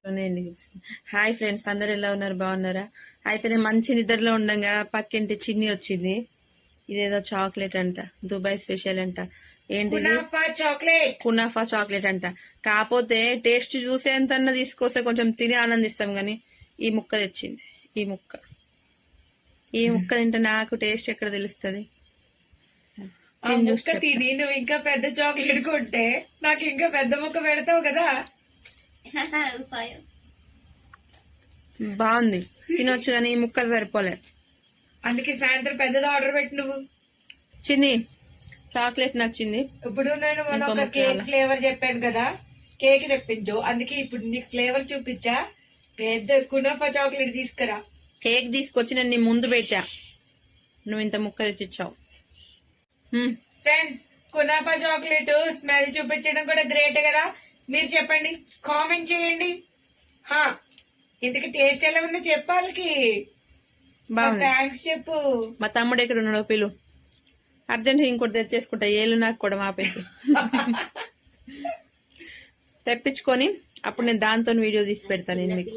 Hi friends, అందరు ఎలా ఉన్నారు? బాగున్నారా? అయితే నేను మంచి నిద్రలో ఉండగా పక్కింటి చిన్ని వచ్చింది. ఇదేదో చాక్లెట్ అంట, దుబాయ్ స్పెషల్ అంట. ఏంటి? కునాఫా చాక్లెట్ అంట. కాకపోతే టేస్ట్ చూసేంతన్నా తీసుకొస్తే కొంచెం తిని ఆనందిస్తాం గాని ఈ ముక్క తెచ్చింది. ఈ ముక్క తింటే నాకు టేస్ట్ ఎక్కడ తెలుస్తుంది? తిని నువ్వు ఇంకా పెద్ద చాక్లెట్ కొంటే నాకు ఇంకా పెద్ద ముక్క పెడతావు కదా. బాగుంది, తినొచ్చు కానీ ఈ ముక్క సరిపోలే. అందుకే సాయంత్రం పెద్దది ఆర్డర్ పెట్టి నువ్వు. చిన్ని చాక్లెట్ నచ్చింది. ఇప్పుడు నేను మన ఒక కేక్ ఫ్లేవర్ చెప్పాను కదా, కేక్ తెప్పించు. అందుకే ఇప్పుడు నీకు ఫ్లేవర్ చూపించా. పెద్ద కునాఫా చాక్లెట్ తీసుకురా. కేక్ తీసుకొచ్చి నేను నీ ముందు పెట్టా, నువ్వు ఇంత ముక్క తెచ్చిచ్చావు. ఫ్రెండ్స్, కునాఫా చాక్లెట్ స్మెల్ చూపించడం కూడా గ్రేట్ కదా. మీరు చెప్పండి, కామెంట్ చేయండి. ఇంతకి టేస్ట్ ఎలా ఉందో చెప్పాలకి. థ్యాంక్స్ చెప్పు. మా తమ్ముడు ఎక్కడ ఉన్నాడో పిలు, అర్జెంట్ ఇంకోటి తెచ్చేసుకుంటా. ఏళ్ళు నాకు కూడా మాపేసి తెప్పించుకొని అప్పుడు నేను దాంతో వీడియో తీసి పెడతాను. నేను మీకు